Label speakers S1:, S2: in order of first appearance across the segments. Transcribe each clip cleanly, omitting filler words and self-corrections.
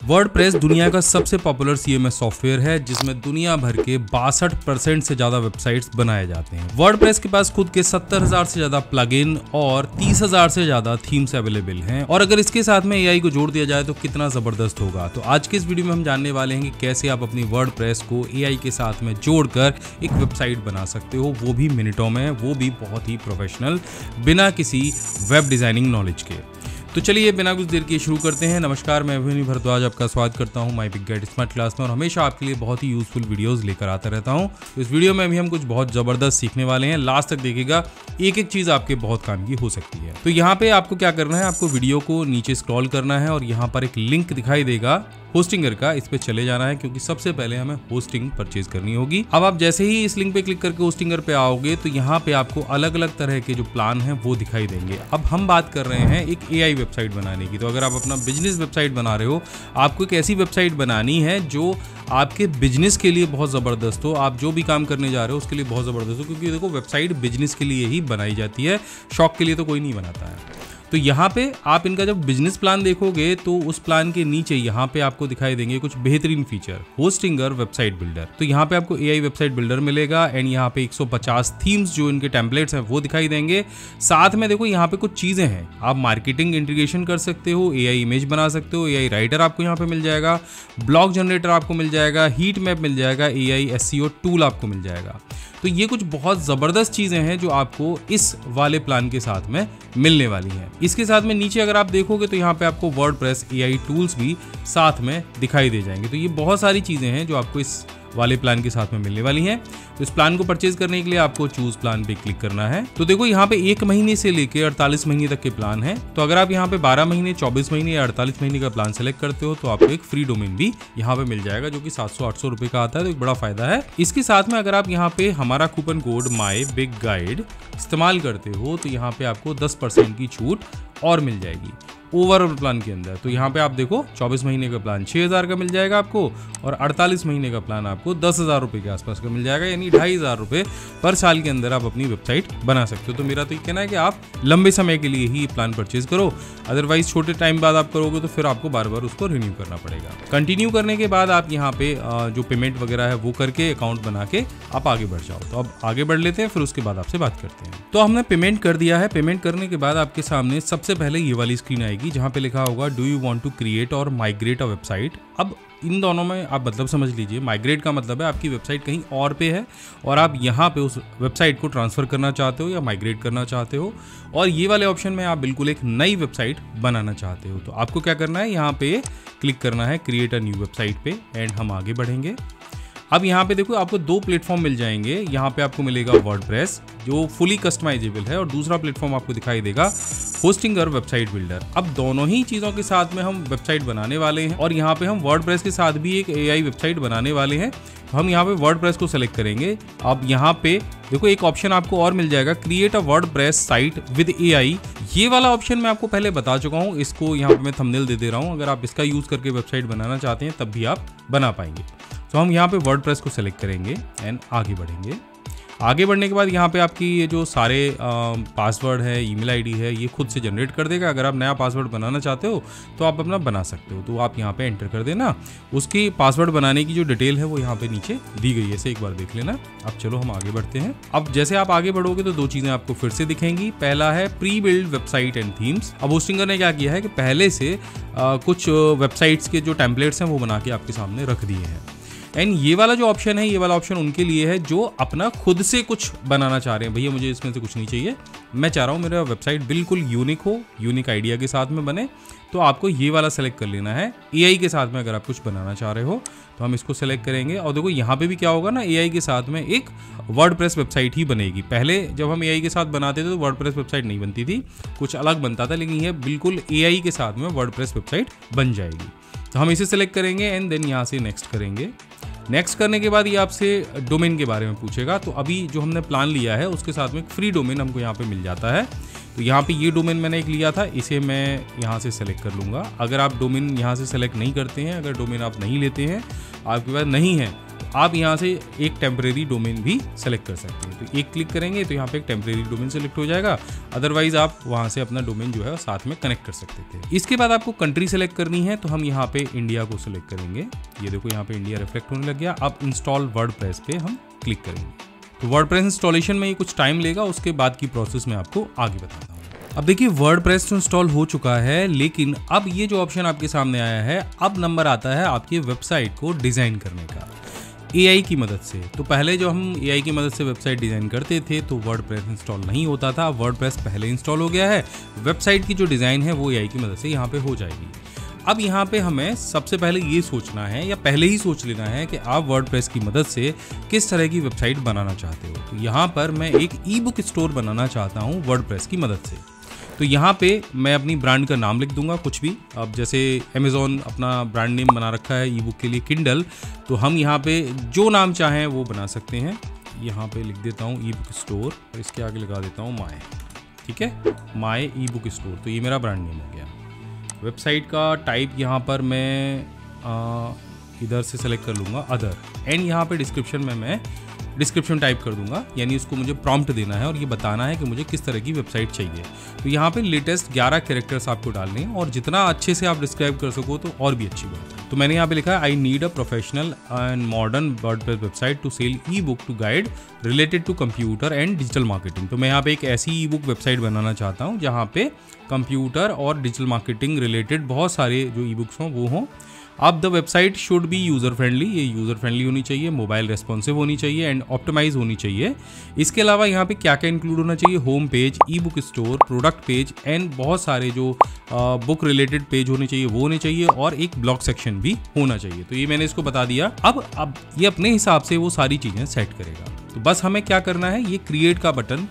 S1: WordPress दुनिया का सबसे पॉपुलर CMS सॉफ्टवेयर है जिसमें दुनिया भर के 62% से ज्यादा वेबसाइट्स बनाए जाते हैं। वर्डप्रेस के पास खुद के 70,000 से ज्यादा प्लगइन और 30,000 से ज्यादा थीम्स अवेलेबल हैं और अगर इसके साथ में AI को जोड़ दिया जाए तो कितना जबरदस्त होगा। तो आज के इस वीडियो में हम जानने वाले हैं कि कैसे आप अपनी वर्डप्रेस को AI के साथ में जोड़कर एक वेबसाइट बना सकते हो, वो भी मिनटों में, वो भी बहुत ही प्रोफेशनल, बिना किसी वेब डिजाइनिंग नॉलेज के। तो चलिए बिना कुछ देर के शुरू करते हैं। नमस्कार, मैं अभिमन्यु भारद्वाज आपका स्वागत करता हूं my big guide smart class में और हमेशा आपके लिए बहुत ही यूजफुल वीडियोस लेकर आता रहता हूं। तो इस वीडियो में भी हम कुछ बहुत ज़बरदस्त सीखने वाले हैं। लास्ट तक देखिएगा, एक एक चीज़ आपके बहुत काम की हो सकती है। तो यहाँ पे आपको क्या करना है, आपको वीडियो को नीचे स्क्रॉल करना है और यहाँ पर एक लिंक दिखाई देगा होस्टिंगर का, इस पे चले जाना है क्योंकि सबसे पहले हमें होस्टिंग परचेज करनी होगी। अब आप जैसे ही इस लिंक पे क्लिक करके होस्टिंगर पे आओगे तो यहाँ पे आपको अलग अलग तरह के जो प्लान हैं वो दिखाई देंगे। अब हम बात कर रहे हैं एक AI वेबसाइट बनाने की। तो अगर आप अपना बिजनेस वेबसाइट बना रहे हो, आपको एक ऐसी वेबसाइट बनानी है जो आपके बिजनेस के लिए बहुत ज़बरदस्त हो, आप जो भी काम करने जा रहे हो उसके लिए बहुत ज़बरदस्त हो, क्योंकि देखो वेबसाइट बिजनेस के लिए ही बनाई जाती है, शौक के लिए तो कोई नहीं बनाता है। तो यहाँ पे आप इनका जब बिजनेस प्लान देखोगे तो उस प्लान के नीचे यहाँ पे आपको दिखाई देंगे कुछ बेहतरीन फीचर, होस्टिंगर वेबसाइट बिल्डर। तो यहाँ पे आपको AI वेबसाइट बिल्डर मिलेगा एंड यहाँ पे 150 थीम्स जो इनके टेम्पलेट्स हैं वो दिखाई देंगे। साथ में देखो यहाँ पे कुछ चीज़ें हैं, आप मार्केटिंग इंटीग्रेशन कर सकते हो, AI इमेज बना सकते हो, AI राइटर आपको यहाँ पे मिल जाएगा, ब्लॉग जनरेटर आपको मिल जाएगा, हीट मैप मिल जाएगा, AI SEO टूल आपको मिल जाएगा। तो ये कुछ बहुत ज़बरदस्त चीज़ें हैं जो आपको इस वाले प्लान के साथ में मिलने वाली हैं। इसके साथ में नीचे अगर आप देखोगे तो यहाँ पे आपको वर्डप्रेस AI टूल्स भी साथ में दिखाई दे जाएंगे। तो ये बहुत सारी चीज़ें हैं जो आपको इस वाले प्लान के साथ में मिलने वाली हैं। तो इस प्लान को परचेज करने के लिए आपको चूज प्लान पे क्लिक करना है। तो देखो यहाँ पे 1 महीने से लेके 48 महीने तक के प्लान है। तो अगर आप यहाँ पे 12 महीने, 24 महीने या 48 महीने का प्लान सेलेक्ट करते हो तो आपको एक फ्री डोमेन भी यहाँ पे मिल जाएगा जो कि 700-800 रुपए का आता है। तो एक बड़ा फायदा है। इसके साथ में अगर आप यहाँ पे हमारा coupon code my big guide इस्तेमाल करते हो तो यहाँ पे आपको 10% की छूट और मिल जाएगी ओवरऑल प्लान के अंदर। तो यहाँ पे आप देखो 24 महीने का प्लान 6,000 का मिल जाएगा आपको और 48 महीने का प्लान आपको 10,000 रुपए के आसपास का मिल जाएगा, यानी 2,500 रुपए पर साल के अंदर आप अपनी वेबसाइट बना सकते हो। तो मेरा तो ये कहना है कि आप लंबे समय के लिए ही प्लान परचेज करो, अदरवाइज छोटे टाइम बाद आप करोगे तो फिर आपको बार बार उसको रिन्यू करना पड़ेगा। कंटिन्यू करने के बाद आप यहाँ पे जो पेमेंट वगैरह है वो करके अकाउंट बना के आप आगे बढ़ जाओ। तो अब आगे बढ़ लेते हैं, फिर उसके बाद आपसे बात करते हैं। तो हमने पेमेंट कर दिया है। पेमेंट करने के बाद आपके सामने सबसे पहले ये वाली स्क्रीन आएगी जहाँ पे लिखा होगा do you want to create or migrate a website. अब इन दोनों में आप मतलब समझ लीजिए, माइग्रेट का मतलब है आपकी वेबसाइट कहीं और पे है और आप यहाँ पे उस वेबसाइट को ट्रांसफर करना चाहते हो या माइग्रेट करना चाहते हो, और ये वाले ऑप्शन में आप बिल्कुल एक नई वेबसाइट बनाना चाहते हो। तो आपको क्या करना है, यहाँ पे क्लिक करना है क्रिएट अ न्यू वेबसाइट पे एंड हम आगे बढ़ेंगे। अब यहाँ पे देखो आपको 2 प्लेटफॉर्म मिल जाएंगे। यहाँ पे आपको मिलेगा वर्डप्रेस जो फुली कस्टमाइजेबल है और दूसरा प्लेटफॉर्म आपको दिखाई देगा होस्टिंगर वेबसाइट बिल्डर। अब दोनों ही चीज़ों के साथ में हम वेबसाइट बनाने वाले हैं और यहाँ पे हम वर्डप्रेस के साथ भी एक AI वेबसाइट बनाने वाले हैं। तो हम यहाँ पे वर्डप्रेस को सेलेक्ट करेंगे। अब यहाँ पे देखो एक ऑप्शन आपको और मिल जाएगा, create a WordPress site with AI। ये वाला ऑप्शन मैं आपको पहले बता चुका हूँ, इसको यहाँ पे मैं थंबनेल दे रहा हूँ। अगर आप इसका यूज़ करके वेबसाइट बनाना चाहते हैं तब भी आप बना पाएंगे। तो हम यहाँ पे वर्डप्रेस को सेलेक्ट करेंगे एंड आगे बढ़ेंगे। आगे बढ़ने के बाद यहाँ पे आपकी ये जो सारे पासवर्ड है, ईमेल आईडी है, ये खुद से जनरेट कर देगा। अगर आप नया पासवर्ड बनाना चाहते हो तो आप अपना बना सकते हो। तो आप यहाँ पे एंटर कर देना। उसकी पासवर्ड बनाने की जो डिटेल है वो यहाँ पे नीचे दी गई है, इसे एक बार देख लेना। अब चलो हम आगे बढ़ते हैं। अब जैसे आप आगे बढ़ोगे तो 2 चीज़ें आपको फिर से दिखेंगी। पहला है pre build website and themes. अब होस्टिंगर ने क्या किया है कि पहले से कुछ वेबसाइट्स के जो टेम्पलेट्स हैं वो बना के आपके सामने रख दिए हैं। एंड ये वाला जो ऑप्शन है, ये वाला ऑप्शन उनके लिए है जो अपना खुद से कुछ बनाना चाह रहे हैं। भैया मुझे इसमें से कुछ नहीं चाहिए, मैं चाह रहा हूँ मेरा वेबसाइट बिल्कुल यूनिक हो, यूनिक आइडिया के साथ में बने। तो आपको ये वाला सेलेक्ट कर लेना है। AI के साथ में अगर आप कुछ बनाना चाह रहे हो तो हम इसको सेलेक्ट करेंगे और देखो यहाँ पे भी क्या होगा ना, AI के साथ में एक वर्डप्रेस वेबसाइट ही बनेगी। पहले जब हम AI के साथ बनाते थे तो वर्डप्रेस वेबसाइट नहीं बनती थी, कुछ अलग बनता था, लेकिन ये बिल्कुल AI के साथ में वर्डप्रेस वेबसाइट बन जाएगी। तो हम इसे सेलेक्ट करेंगे एंड देन यहाँ से नेक्स्ट करेंगे। नेक्स्ट करने के बाद ये आपसे डोमेन के बारे में पूछेगा। तो अभी जो हमने प्लान लिया है उसके साथ में एक फ्री डोमेन हमको यहाँ पे मिल जाता है। तो यहाँ पे ये डोमेन मैंने एक लिया था, इसे मैं यहाँ से सेलेक्ट कर लूँगा। अगर आप डोमेन यहाँ से सेलेक्ट नहीं करते हैं, अगर डोमेन आप नहीं लेते हैं, आपके पास नहीं है, आप यहाँ से एक टेम्परेरी डोमेन भी सेलेक्ट कर सकते हैं। तो एक क्लिक करेंगे तो यहाँ पे एक टेम्परेरी डोमेन सेलेक्ट हो जाएगा, अदरवाइज आप वहाँ से अपना डोमेन जो है साथ में कनेक्ट कर सकते थे। इसके बाद आपको कंट्री सेलेक्ट करनी है, तो हम यहाँ पे इंडिया को सिलेक्ट करेंगे। ये देखो यहाँ पे इंडिया रिफ्लेक्ट होने लग गया। अब इंस्टॉल वर्डप्रेस पे हम क्लिक करेंगे। तो वर्डप्रेस इंस्टॉलेशन में ये कुछ टाइम लेगा, उसके बाद की प्रोसेस मैं आपको आगे बताता हूँ। अब देखिए वर्डप्रेस तो इंस्टॉल हो चुका है, लेकिन अब ये जो ऑप्शन आपके सामने आया है, अब नंबर आता है आपकी वेबसाइट को डिज़ाइन करने का AI की मदद से। तो पहले जो हम AI की मदद से वेबसाइट डिज़ाइन करते थे तो वर्डप्रेस इंस्टॉल नहीं होता था। वर्डप्रेस पहले इंस्टॉल हो गया है, वेबसाइट की जो डिज़ाइन है वो AI की मदद से यहाँ पे हो जाएगी। अब यहाँ पे हमें सबसे पहले ये सोचना है, या पहले ही सोच लेना है कि आप वर्डप्रेस की मदद से किस तरह की वेबसाइट बनाना चाहते हो। तो यहाँ पर मैं एक ई-बुक स्टोर बनाना चाहता हूँ वर्डप्रेस की मदद से। तो यहाँ पे मैं अपनी ब्रांड का नाम लिख दूंगा कुछ भी। अब जैसे अमेज़ॉन अपना ब्रांड नेम बना रखा है ई-बुक के लिए किंडल, तो हम यहाँ पे जो नाम चाहें वो बना सकते हैं। यहाँ पे लिख देता हूँ ई-बुक स्टोर और इसके आगे लगा देता हूँ माय। ठीक है, माय ई-बुक स्टोर, तो ये मेरा ब्रांड नेम हो गया। वेबसाइट का टाइप यहाँ पर मैं इधर से सेलेक्ट कर लूँगा अदर, एंड यहाँ पे डिस्क्रिप्शन में मैं डिस्क्रिप्शन टाइप कर दूंगा, यानी उसको मुझे प्रॉम्प्ट देना है और ये बताना है कि मुझे किस तरह की वेबसाइट चाहिए। तो यहाँ पे लेटेस्ट 11 कैरेक्टर्स आपको डालने हैं, और जितना अच्छे से आप डिस्क्राइब कर सको तो और भी अच्छी बात है। तो मैंने यहाँ पे लिखा है I need a professional and modern WordPress website to sell e book to guide related to computer and digital marketing. तो मैं यहाँ पे एक ऐसी ई बुक वेबसाइट बनाना चाहता हूँ जहाँ पे कंप्यूटर और डिजिटल मार्केटिंग रिलेटेड बहुत सारे जो ई बुक्स हों वो हों। अब the website should be user friendly, ये यूज़र फ्रेंडली होनी चाहिए, मोबाइल रेस्पॉन्सिव होनी चाहिए एंड ऑप्टिमाइज होनी चाहिए। इसके अलावा यहाँ पे क्या क्या इंक्लूड होना चाहिए, home page, E book store, product page and बहुत सारे जो बुक रिलेटेड पेज होने चाहिए वो होने चाहिए, और एक ब्लॉग सेक्शन भी होना चाहिए। तो ये मैंने इसको बता दिया। अब ये अपने हिसाब से वो सारी चीज़ें सेट करेगा। तो बस हमें क्या करना है, ये क्रिएट का बटन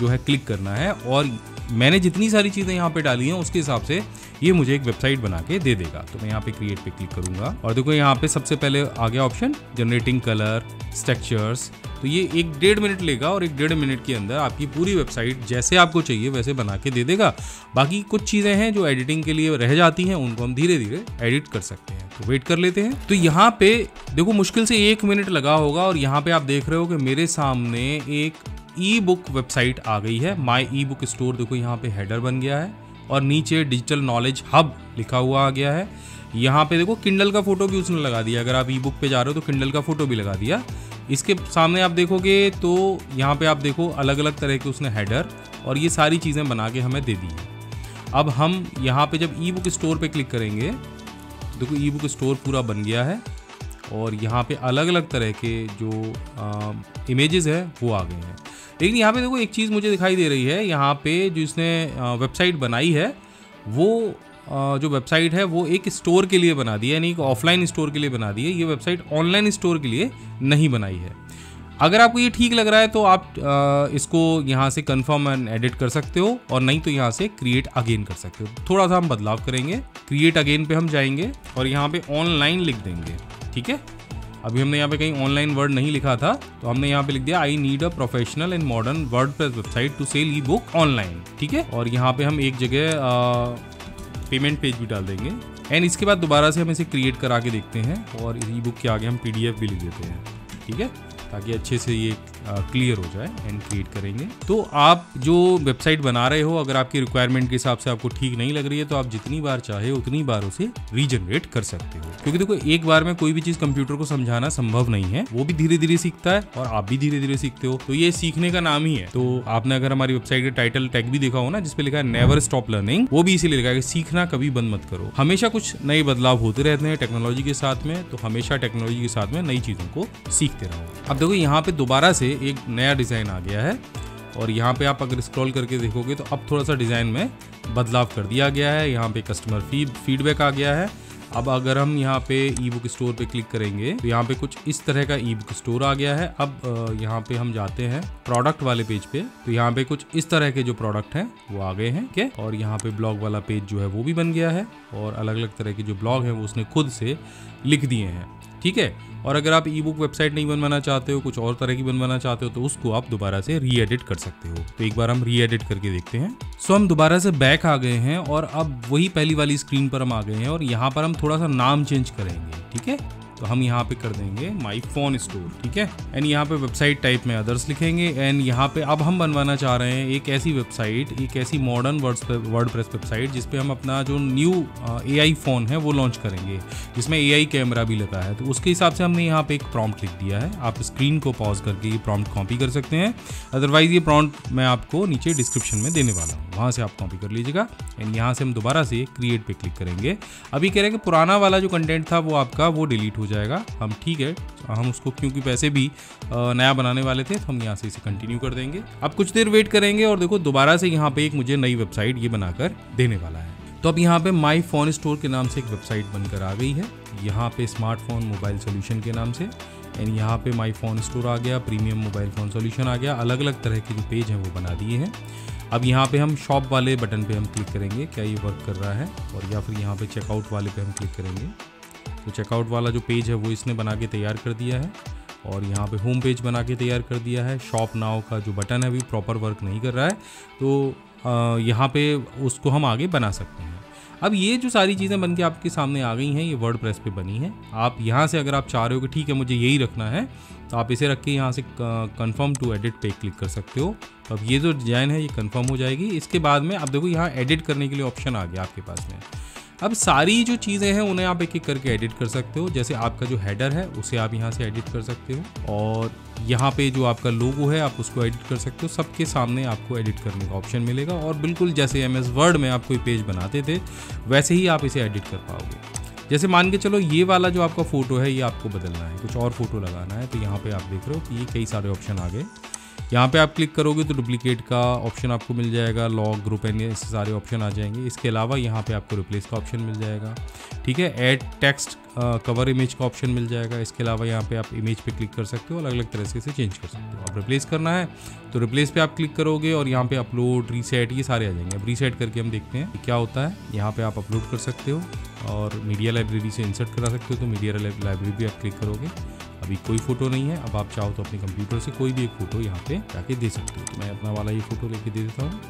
S1: जो है क्लिक करना है, और मैंने जितनी सारी चीज़ें यहाँ पे डाली हैं उसके हिसाब से ये मुझे एक वेबसाइट बना के दे देगा। तो मैं यहाँ पे क्रिएट पे क्लिक करूँगा, और देखो यहाँ पे सबसे पहले आ गया ऑप्शन जनरेटिंग कलर स्ट्रक्चर्स। तो ये 1-1.5 मिनट लेगा, और 1-1.5 मिनट के अंदर आपकी पूरी वेबसाइट जैसे आपको चाहिए वैसे बना के दे देगा। बाकी कुछ चीज़ें हैं जो एडिटिंग के लिए रह जाती हैं, उनको हम धीरे धीरे एडिट कर सकते हैं। तो वेट कर लेते हैं। तो यहाँ पे देखो मुश्किल से 1 मिनट लगा होगा, और यहाँ पे आप देख रहे हो कि मेरे सामने एक ई बुक वेबसाइट आ गई है, माय ई बुक स्टोर। देखो यहाँ पे हेडर बन गया है, और नीचे डिजिटल नॉलेज हब लिखा हुआ आ गया है। यहाँ पे देखो किंडल का फोटो भी उसने लगा दिया, अगर आप ई बुक पे जा रहे हो तो किंडल का फोटो भी लगा दिया। इसके सामने आप देखोगे तो यहाँ पे आप देखो अलग अलग तरह के उसने हेडर और ये सारी चीज़ें बना के हमें दे दी है। अब हम यहाँ पे जब ई बुक स्टोर पे क्लिक करेंगे, देखो ई बुक स्टोर पूरा बन गया है, और यहाँ पे अलग अलग तरह के जो इमेजेस है वो आ गए हैं। लेकिन यहाँ पे देखो एक चीज़ मुझे दिखाई दे रही है, यहाँ पे जो इसने वेबसाइट बनाई है वो जो वेबसाइट है वो एक स्टोर के लिए बना दी है, यानी एक ऑफलाइन स्टोर के लिए बना दी है। ये वेबसाइट ऑनलाइन स्टोर के लिए नहीं बनाई है। अगर आपको ये ठीक लग रहा है तो आप इसको यहाँ से कन्फर्म एंड एडिट कर सकते हो, और नहीं तो यहाँ से क्रिएट अगेन कर सकते हो। थोड़ा सा हम बदलाव करेंगे, क्रिएट अगेन पे हम जाएंगे और यहाँ पे ऑनलाइन लिख देंगे। ठीक है, अभी हमने यहाँ पे कहीं ऑनलाइन वर्ड नहीं लिखा था, तो हमने यहाँ पे लिख दिया I need a professional and modern WordPress website to sell e book online. ठीक है, और यहाँ पे हम एक जगह पेमेंट पेज भी डाल देंगे, एंड इसके बाद दोबारा से हम इसे क्रिएट करा के देखते हैं, और ई बुक के आगे हम PDF भी लिख देते हैं। ठीक है, ताकि अच्छे से ये क्लियर हो जाए, एंड क्रिएट करेंगे। तो आप जो वेबसाइट बना रहे हो, अगर आपकी रिक्वायरमेंट के हिसाब से आपको ठीक नहीं लग रही है तो आप जितनी बार चाहे उतनी बार उसे रीजनरेट कर सकते हो, क्योंकि देखो एक बार में कोई भी चीज़ कंप्यूटर को समझाना संभव नहीं है, वो भी धीरे धीरे सीखता है और आप भी धीरे धीरे सीखते हो। तो ये सीखने का नाम ही है। तो आपने अगर हमारी वेबसाइट का टाइटल टैग भी देखा हो ना, जिसपे लिखा है नेवर स्टॉप लर्निंग, वो भी इसीलिए लिखा है कि सीखना कभी बंद मत करो। हमेशा कुछ नए बदलाव होते रहते हैं टेक्नोलॉजी के साथ में, तो हमेशा टेक्नोलॉजी के साथ में नई चीज़ों को सीखते रहो। अब देखो यहाँ पे दोबारा से एक नया डिज़ाइन आ गया है, और यहाँ पे आप अगर स्क्रॉल करके देखोगे तो अब थोड़ा सा डिज़ाइन में बदलाव कर दिया गया है। यहाँ पे कस्टमर फीडबैक आ गया है। अब अगर हम यहाँ पे ई बुक स्टोर पे क्लिक करेंगे तो यहाँ पे कुछ इस तरह का ई बुक स्टोर आ गया है। अब यहाँ पे हम जाते हैं प्रोडक्ट वाले पेज पे, तो यहाँ पे कुछ इस तरह के जो प्रोडक्ट हैं वो आ गए हैं। ठीक है, और यहाँ पे ब्लॉग वाला पेज जो है वो भी बन गया है, और अलग अलग तरह के जो ब्लॉग हैं वो उसने खुद से लिख दिए हैं। ठीक है, और अगर आप ई बुक वेबसाइट नहीं बनवाना चाहते हो, कुछ और तरह की बनवाना चाहते हो, तो उसको आप दोबारा से री एडिट कर सकते हो। तो एक बार हम री एडिट करके देखते हैं। सो हम दोबारा से बैक आ गए हैं, और अब वही पहली वाली स्क्रीन पर हम आ गए हैं, और यहाँ पर हम थोड़ा सा नाम चेंज करेंगे। ठीक है, तो हम यहाँ पे कर देंगे माई फोन स्टोर, ठीक है। एंड यहाँ पे वेबसाइट टाइप में अदर्स लिखेंगे। एंड यहाँ पे अब हम बनवाना चाह रहे हैं एक ऐसी वेबसाइट, एक ऐसी मॉडर्न वर्डप्रेस वेबसाइट जिसपे हम अपना जो न्यू AI फ़ोन है वो लॉन्च करेंगे, जिसमें AI कैमरा भी लगा है। तो उसके हिसाब से हमने यहाँ पे एक प्रॉम्प्ट लिख दिया है। आप स्क्रीन को पॉज करके ये प्रॉम्प्ट कॉपी कर सकते हैं, अदरवाइज ये प्रॉम्प्ट मैं आपको नीचे डिस्क्रिप्शन में देने वाला हूँ, वहाँ से आप कॉपी कर लीजिएगा। एंड यहाँ से हम दोबारा से क्रिएट पे क्लिक करेंगे। अभी कह रहे हैं कि पुराना वाला जो कंटेंट था वो आपका वो डिलीट हो जाएगा। हम ठीक है, हम उसको क्योंकि पैसे भी नया बनाने वाले थे तो हम यहाँ से इसे कंटिन्यू कर देंगे। अब कुछ देर वेट करेंगे और देखो दोबारा से यहाँ पे एक मुझे नई वेबसाइट ये बनाकर देने वाला है। तो अब यहाँ पे माई फोन स्टोर के नाम से एक वेबसाइट बनकर आ गई है, यहाँ पे स्मार्टफोन मोबाइल सोल्यूशन के नाम से। एंड यहाँ पे माई फोन स्टोर आ गया, प्रीमियम मोबाइल फ़ोन सोल्यूशन आ गया, अलग अलग तरह के जो पेज हैं वो बना दिए हैं। अब यहाँ पे हम शॉप वाले बटन पे हम क्लिक करेंगे, क्या ये वर्क कर रहा है, और या फिर यहाँ पे चेकआउट वाले पे हम क्लिक करेंगे। तो चेकआउट वाला जो पेज है वो इसने बना के तैयार कर दिया है, और यहाँ पे होम पेज बना के तैयार कर दिया है। शॉप नाउ का जो बटन है अभी प्रॉपर वर्क नहीं कर रहा है, तो यहाँ पे उसको हम आगे बना सकते हैं। अब ये जो सारी चीज़ें बन के आपके सामने आ गई हैं, ये वर्डप्रेस पे बनी है। आप यहाँ से अगर आप चाह रहे हो कि ठीक है मुझे यही रखना है, तो आप इसे रख के यहाँ से कन्फर्म टू एडिट पे क्लिक कर सकते हो। तो अब ये जो डिज़ाइन है ये कन्फर्म हो जाएगी। इसके बाद में आप देखो यहाँ एडिट करने के लिए ऑप्शन आ गया आपके पास में। अब सारी जो चीज़ें हैं उन्हें आप एक एक करके एडिट कर सकते हो। जैसे आपका जो हेडर है उसे आप यहाँ से एडिट कर सकते हो, और यहाँ पे जो आपका लोगो है आप उसको एडिट कर सकते हो। सबके सामने आपको एडिट करने का ऑप्शन मिलेगा, और बिल्कुल जैसे MS वर्ड में आप कोई पेज बनाते थे वैसे ही आप इसे एडिट कर पाओगे। जैसे मान के चलो ये वाला जो आपका फ़ोटो है ये आपको बदलना है, कुछ और फोटो लगाना है, तो यहाँ पर आप देख रहे हो कि ये कई सारे ऑप्शन आ गए। यहाँ पे आप क्लिक करोगे तो डुप्लीकेट का ऑप्शन आपको मिल जाएगा, लॉग, ग्रुप एंड ऐसे सारे ऑप्शन आ जाएंगे। इसके अलावा यहाँ पे आपको रिप्लेस का ऑप्शन मिल जाएगा, ठीक है। ऐड टेक्स्ट कवर इमेज का ऑप्शन मिल जाएगा। इसके अलावा यहाँ पे आप इमेज पे क्लिक कर सकते हो, अलग अलग तरह से इसे चेंज कर सकते हो। अब रिप्लेस करना है तो रिप्लेस पे आप क्लिक करोगे और यहाँ पे अपलोड, रीसेट, ये सारे आ जाएंगे। अब रीसेट करके हम देखते हैं क्या होता है। यहाँ पे आप अपलोड कर सकते हो और मीडिया लाइब्रेरी से इंसर्ट करा सकते हो, तो मीडिया लाइब्रेरी भी आप क्लिक करोगे। अभी कोई फ़ोटो नहीं है, अब आप चाहो तो अपने कंप्यूटर से कोई भी एक फ़ोटो यहाँ पे जाके दे सकते हो। तो मैं अपना वाला ये फ़ोटो लेके दे देता हूँ,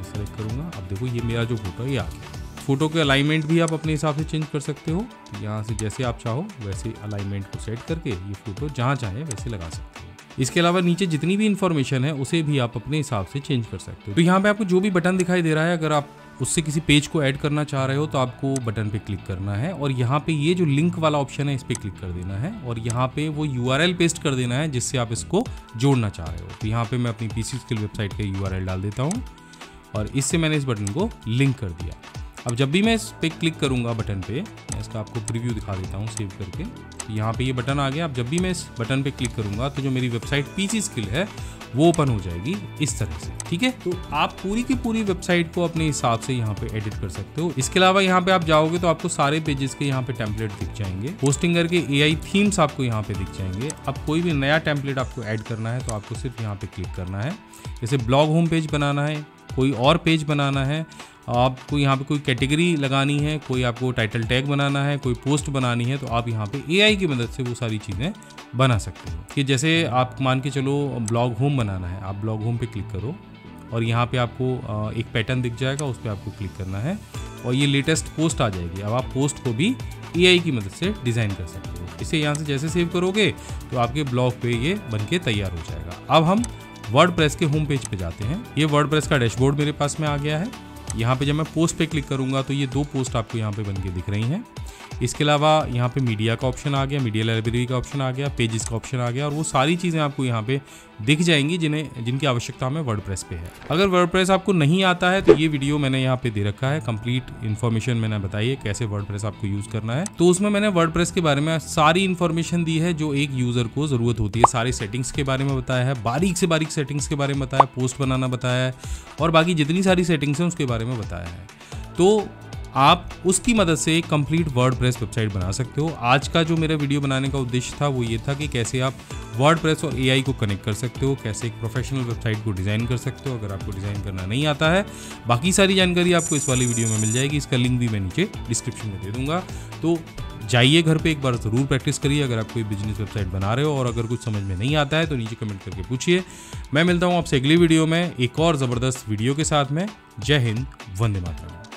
S1: सेलेक्ट करूँगा। अब देखो ये मेरा जो फ़ोटो है ये आ गया। फ़ोटो के अलाइनमेंट भी आप अपने हिसाब से चेंज कर सकते हो, तो यहाँ से जैसे आप चाहो वैसे अलाइनमेंट को सेट करके ये फ़ोटो जहाँ चाहे वैसे लगा सकते हो। इसके अलावा नीचे जितनी भी इन्फॉर्मेशन है उसे भी आप अपने हिसाब से चेंज कर सकते हो। तो यहाँ पे आपको जो भी बटन दिखाई दे रहा है, अगर आप उससे किसी पेज को ऐड करना चाह रहे हो तो आपको बटन पे क्लिक करना है, और यहाँ पे ये जो लिंक वाला ऑप्शन है इस पे क्लिक कर देना है, और यहाँ पे वो URL पेस्ट कर देना है जिससे आप इसको जोड़ना चाह रहे हो। तो यहाँ पे मैं अपनी PC स्किल वेबसाइट का URL डाल देता हूँ, और इससे मैंने इस बटन को लिंक कर दिया। अब जब भी मैं इस पे क्लिक करूँगा बटन पे, मैं इसका आपको प्रीव्यू दिखा देता हूँ सेव करके। तो यहाँ पे ये बटन आ गया। अब जब भी मैं इस बटन पे क्लिक करूँगा तो जो मेरी वेबसाइट PC स्किल है वो ओपन हो जाएगी इस तरह से, ठीक है। तो आप पूरी की पूरी वेबसाइट को अपने हिसाब से यहाँ पे एडिट कर सकते हो। इसके अलावा यहाँ पे आप जाओगे तो आपको सारे पेजेस के यहाँ पे टेम्पलेट दिख जाएंगे। होस्टिंगर के AI थीम्स आपको यहाँ पे दिख जाएंगे। अब कोई भी नया टेम्पलेट आपको ऐड करना है तो आपको सिर्फ यहाँ पे क्लिक करना है। जैसे ब्लॉग होम पेज बनाना है, कोई और पेज बनाना है, आपको यहाँ पे कोई कैटेगरी लगानी है, कोई आपको टाइटल टैग बनाना है, कोई पोस्ट बनानी है, तो आप यहाँ पे AI की मदद से वो सारी चीज़ें बना सकते हो। कि जैसे आप मान के चलो ब्लॉग होम बनाना है, आप ब्लॉग होम पे क्लिक करो और यहाँ पे आपको एक पैटर्न दिख जाएगा, उस पर आपको क्लिक करना है और ये लेटेस्ट पोस्ट आ जाएगी। अब आप पोस्ट को भी AI की मदद से डिज़ाइन कर सकते हो। इसे यहाँ से जैसे सेव करोगे तो आपके ब्लॉग पे ये बन के तैयार हो जाएगा। अब हम वर्डप्रेस के होम पेज पे जाते हैं। ये वर्डप्रेस का डैशबोर्ड मेरे पास में आ गया है। यहाँ पे जब मैं पोस्ट पे क्लिक करूँगा तो ये 2 पोस्ट आपको यहाँ पे बनके दिख रही हैं। इसके अलावा यहाँ पे मीडिया का ऑप्शन आ गया, मीडिया लाइब्रेरी का ऑप्शन आ गया, पेजेस का ऑप्शन आ गया, और वो सारी चीज़ें आपको यहाँ पे दिख जाएंगी जिनकी आवश्यकता हमें वर्डप्रेस पे है। अगर वर्डप्रेस आपको नहीं आता है तो ये वीडियो मैंने यहाँ पे दे रखा है, कंप्लीट इन्फॉर्मेशन मैंने बताई है कैसे वर्डप्रेस आपको यूज़ करना है। तो उसमें मैंने वर्डप्रेस के बारे में सारी इन्फॉर्मेशन दी है जो एक यूज़र को ज़रूरत होती है। सारे सेटिंग्स के बारे में बताया है, बारीक से बारीक सेटिंग्स के बारे में बताया, पोस्ट बनाना बताया है, और बाकी जितनी सारी सेटिंग्स हैं उसके बारे में बताया है। तो आप उसकी मदद से एक कंप्लीट वर्डप्रेस वेबसाइट बना सकते हो। आज का जो मेरा वीडियो बनाने का उद्देश्य था वो ये था कि कैसे आप वर्डप्रेस और AI को कनेक्ट कर सकते हो, कैसे एक प्रोफेशनल वेबसाइट को डिज़ाइन कर सकते हो अगर आपको डिज़ाइन करना नहीं आता है। बाकी सारी जानकारी आपको इस वाली वीडियो में मिल जाएगी, इसका लिंक भी मैं नीचे डिस्क्रिप्शन में दे दूँगा। तो जाइए घर पे एक बार ज़रूर प्रैक्टिस करिए अगर आप कोई बिजनेस वेबसाइट बना रहे हो, और अगर कुछ समझ में नहीं आता है तो नीचे कमेंट करके पूछिए। मैं मिलता हूँ आपसे अगली वीडियो में एक और ज़बरदस्त वीडियो के साथ में। जय हिंद, वंदे मातरम।